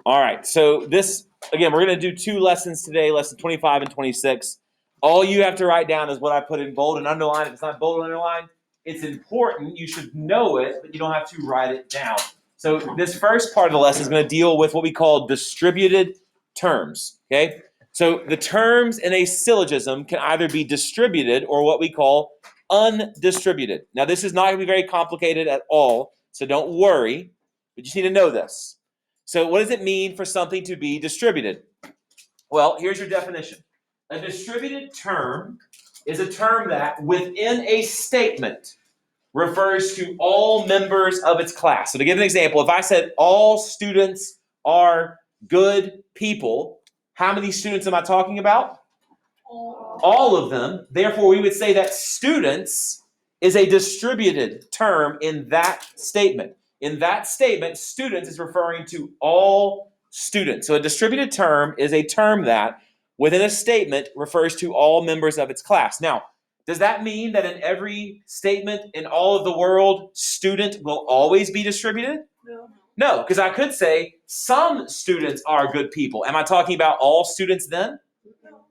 All right, so this, again, we're going to do 2 lessons today, lesson 25 and 26. All you have to write down is what I put in bold and underline. If it's not bold and underlined, it's important. You should know it, but you don't have to write it down. So this first part of the lesson is going to deal with what we call distributed terms, okay? So the terms in a syllogism can either be distributed or what we call undistributed. Now, this is not going to be very complicated at all, so don't worry, but you just need to know this. So what does it mean for something to be distributed? Well, here's your definition. A distributed term is a term that within a statement refers to all members of its class. So to give an example, if I said all students are good people, how many students am I talking about? All of them. Therefore, we would say that students is a distributed term in that statement. In that statement, students is referring to all students. So a distributed term is a term that within a statement refers to all members of its class. Now, does that mean that in every statement in all of the world, student will always be distributed? No, because I could say some students are good people. Am I talking about all students then?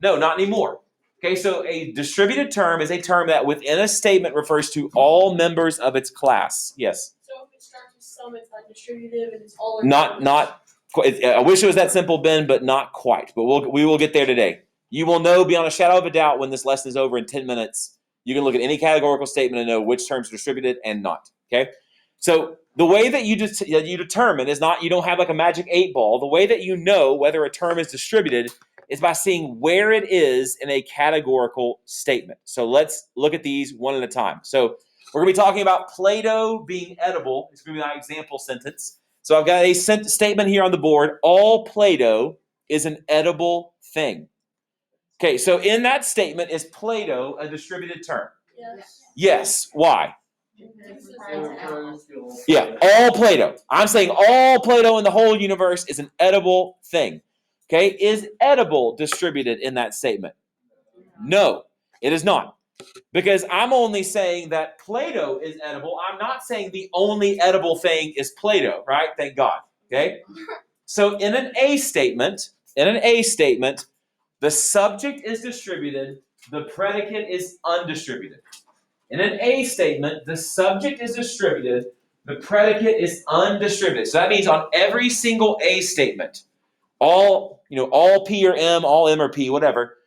No, not anymore. Okay, so a distributed term is a term that within a statement refers to all members of its class. Yes? So if it starts with some, it's not distributive, and it's all. Not quite. I wish it was that simple, Ben, but not quite. But we will get there today. You will know beyond a shadow of a doubt when this lesson is over in 10 minutes. You can look at any categorical statement and know which terms are distributed and not. Okay? So the way that you determine is not, you don't have like a magic 8 ball. The way that you know whether a term is distributed is by seeing where it is in a categorical statement. So let's look at these one at a time. So we're going to be talking about Play-Doh being edible. It's going to be my example sentence. So I've got a statement here on the board. All Play-Doh is an edible thing. Okay, so in that statement, is Play-Doh a distributed term? Yes. Yes. Why? Yeah, all Play-Doh. I'm saying all Play-Doh in the whole universe is an edible thing. Okay, is edible distributed in that statement? No, it is not. Because I'm only saying that Play-Doh is edible. I'm not saying the only edible thing is Play-Doh, right? Thank God. Okay? So in an A statement, the subject is distributed, the predicate is undistributed. In an A statement, the subject is distributed, the predicate is undistributed. So that means on every single A statement, all P or M, all M or P, whatever,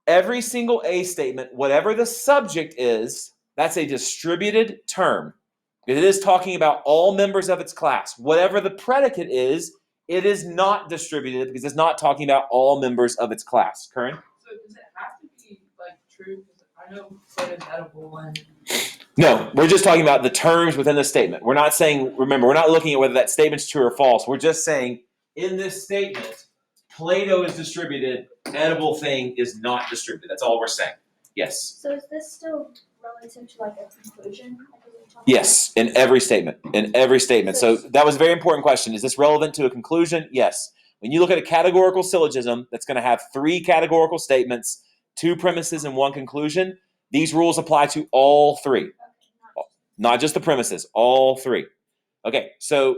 every single A statement, whatever the subject is, that's a distributed term. It is talking about all members of its class. Whatever the predicate is, it is not distributed because it's not talking about all members of its class. Curran? So does it have to be like true? I know Play-Doh is edible and. No, we're just talking about the terms within the statement. We're not saying, remember, we're not looking at whether that statement's true or false. We're just saying in this statement, Play-Doh is distributed, edible thing is not distributed. That's all we're saying. Yes? So is this still relative to like a conclusion? Yes, in every statement. In every statement. So that was a very important question. Is this relevant to a conclusion? Yes. When you look at a categorical syllogism that's going to have 3 categorical statements, 2 premises, and 1 conclusion, these rules apply to all 3. Not just the premises, all 3. Okay, so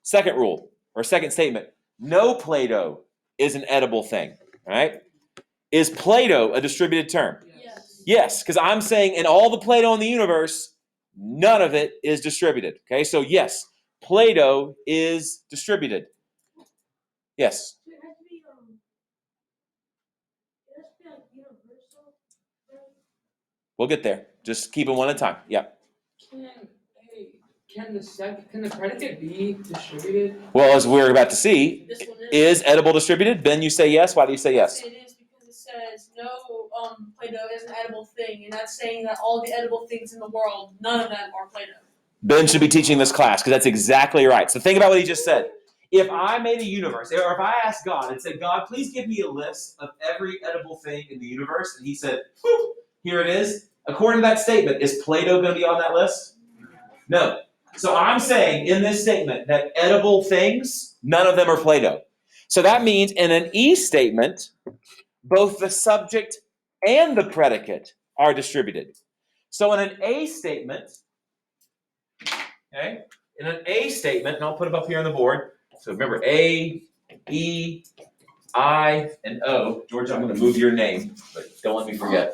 second rule, or second statement, no Play-Doh is an edible thing, right? Is Play-Doh a distributed term? Yes. Yes, because I'm saying in all the Play-Doh in the universe, none of it is distributed. Okay, so yes, Play-Doh is distributed. Yes? So it has to be like universal. We'll get there. Just keep it one at a time. Yeah. Can the predicate be distributed? Well, as we're about to see, This one is edible distributed? Ben, you say yes. Why do you say yes? It is because it says no Play-Doh is an edible thing, and that's saying that all the edible things in the world, none of them are Play-Doh. Ben should be teaching this class because that's exactly right. So think about what he just said. If I made a universe, or if I asked God and said, God, please give me a list of every edible thing in the universe, and he said, here it is. According to that statement, is Play-Doh going to be on that list? No. So I'm saying in this statement that edible things, none of them are Play-Doh. So that means in an E statement, both the subject and the predicate are distributed. So in an A statement, okay, and I'll put it up here on the board. So remember A, E, I, and O. George, I'm going to move your name, but don't let me forget.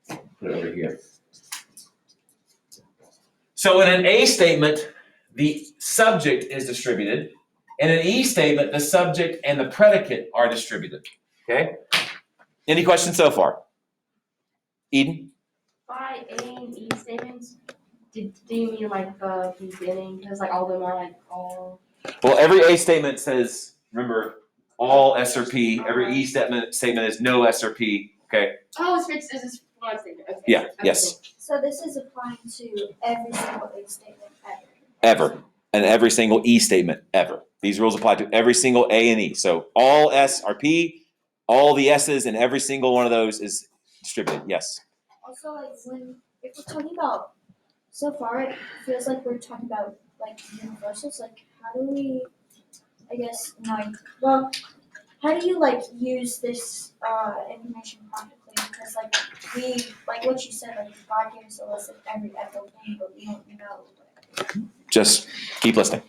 Put it over here. So in an A statement, the subject is distributed. In an E statement, the subject and the predicate are distributed. Okay? Any questions so far? Eden? By A and E statements, do you mean like the beginning? Because like all of them are like all. Well, every A statement says, remember, all S or P. Every E statement is no S or P. Okay? Oh, it's fixed. This is one statement. Okay. Yeah, Okay. yes. So this is applying to every single A statement Ever. And every single E statement ever. These rules apply to every single A and E. So all S are P, all the S's and every single one of those is distributed. Yes. Also, like if we're talking about, so far it feels like we're talking about like universals. Like, how do we, I guess, how do you like use this information practically? Because like like what you said, like God gives a list of every ethical thing, but we don't know. Just keep listening.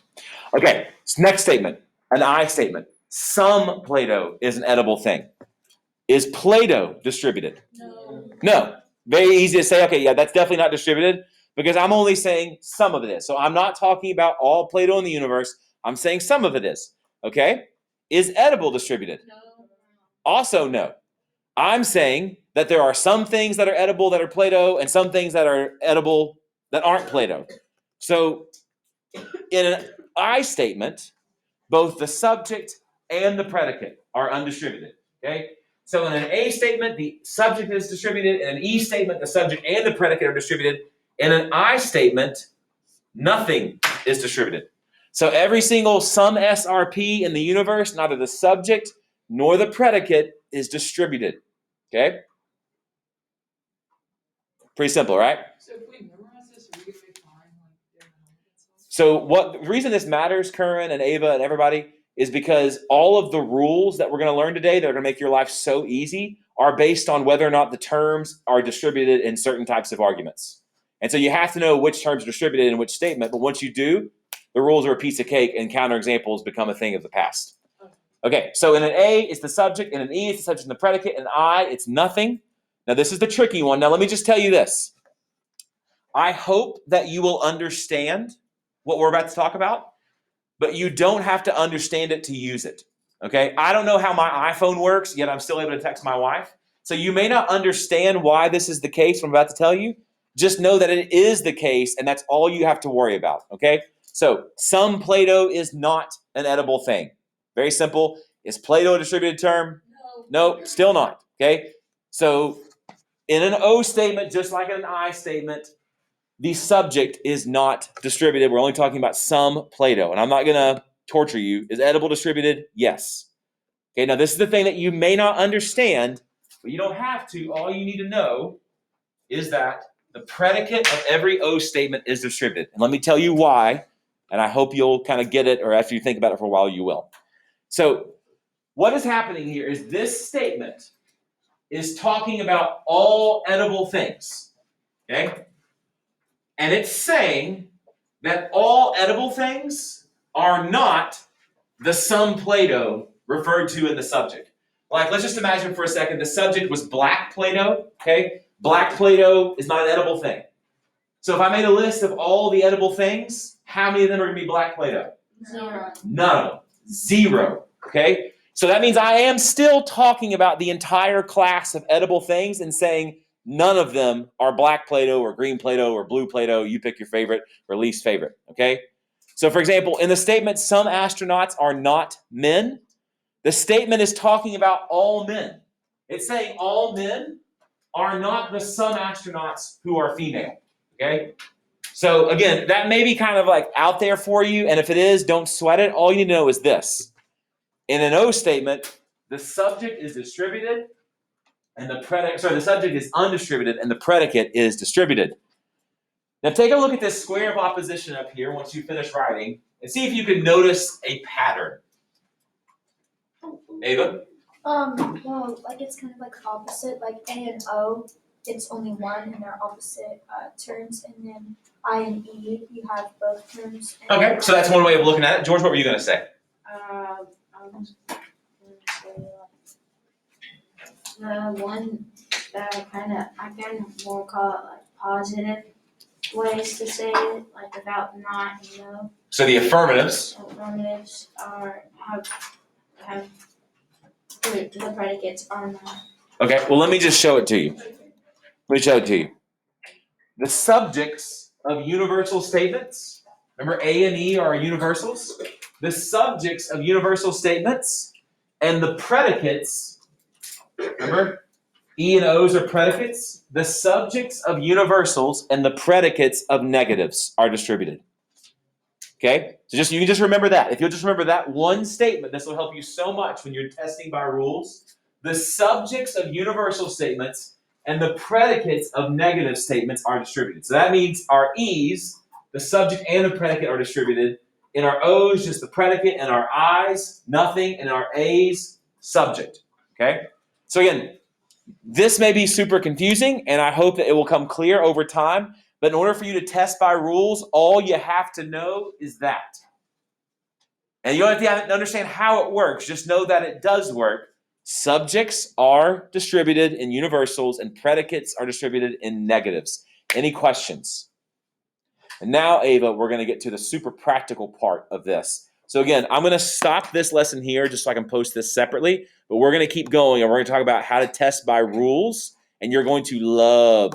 Okay, so next statement, an I statement. Some Play-Doh is an edible thing. Is Play-Doh distributed? No. No. Very easy to say, okay, yeah, that's definitely not distributed because I'm only saying some of it is. So I'm not talking about all Play-Doh in the universe. I'm saying some of it is. Okay? Is edible distributed? No. Also, no. I'm saying that there are some things that are edible that are Play-Doh and some things that are edible that aren't Play-Doh. So in an I statement, both the subject and the predicate are undistributed. Okay? So in an A statement, the subject is distributed. In an E statement, the subject and the predicate are distributed. In an I statement, nothing is distributed. So every single some SRP in the universe, neither the subject nor the predicate is distributed. Okay? Pretty simple, right? So if we memorize this, are we gonna be fine? Like, So the reason this matters, Curran and Ava and everybody, is because all of the rules that we're going to learn today that are going to make your life so easy are based on whether or not the terms are distributed in certain types of arguments. And so you have to know which terms are distributed in which statement, but once you do, the rules are a piece of cake and counterexamples become a thing of the past. Okay, so in an A, it's the subject, in an E, it's the subject and the predicate, in an I, it's nothing. Now this is the tricky one. Now let me just tell you this. I hope that you will understand what we're about to talk about, but you don't have to understand it to use it. Okay? I don't know how my iPhone works, yet I'm still able to text my wife. So you may not understand why this is the case, what I'm about to tell you. Just know that it is the case, and that's all you have to worry about. Okay? So some Play-Doh is not an edible thing. Very simple. Is Play-Doh a distributed term? No. No, still not. Okay? So in an O statement, just like in an I statement, the subject is not distributed. We're only talking about some Play-Doh. And I'm not going to torture you. Is edible distributed? Yes. Okay, now this is the thing that you may not understand, but you don't have to. All you need to know is that the predicate of every O statement is distributed. And let me tell you why, and I hope you'll kind of get it, or after you think about it for a while, you will. So what is happening here is this statement is talking about all edible things. Okay? And it's saying that all edible things are not the some Play-Doh referred to in the subject. Like, let's just imagine for a second the subject was black Play-Doh, okay? Black Play-Doh is not an edible thing. So if I made a list of all the edible things, how many of them are going to be black Play-Doh? Zero. None of them. Zero, okay? So that means I am still talking about the entire class of edible things and saying none of them are black Play-Doh or green Play-Doh or blue Play-Doh. You pick your favorite or least favorite, okay? So for example, in the statement, some astronauts are not men, the statement is talking about all men. It's saying all men are not the some astronauts who are female, okay? So again, that may be kind of like out there for you, and if it is, don't sweat it. All you need to know is this. In an O statement, the subject is distributed, and the subject is undistributed, and the predicate is distributed. Now take a look at this square of opposition up here once you finish writing, and see if you can notice a pattern. Ava? Well, like it's kind of like opposite, like A and O, it's only one and they're opposite terms, and then I and E, you have both terms. And Okay, so that's one way of looking at it. George, what were you going to say? I was The one that I kind of more call it like positive ways to say it, like without not, So the affirmatives. affirmatives have the predicates are not. Okay, well, let me just show it to you. Let me show it to you. The subjects of universal statements, remember A and E are universals? The subjects of universal statements and the predicates, remember? E and O's are predicates. The subjects of universals and the predicates of negatives are distributed. Okay? So you can just remember that. If you'll just remember that one statement, this will help you so much when you're testing by rules. The subjects of universal statements and the predicates of negative statements are distributed. So that means our E's, the subject and the predicate are distributed. In our O's, just the predicate. In our I's, nothing. In our A's, subject. Okay? So again, this may be super confusing, and I hope that it will come clear over time. But in order for you to test by rules, all you have to know is that. And you don't have to understand how it works. Just know that it does work. Subjects are distributed in universals and predicates are distributed in negatives. Any questions? And now, Ava, we're going to get to the super practical part of this. So again, I'm going to stop this lesson here just so I can post this separately. But we're going to keep going and we're going to talk about how to test by rules. And you're going to love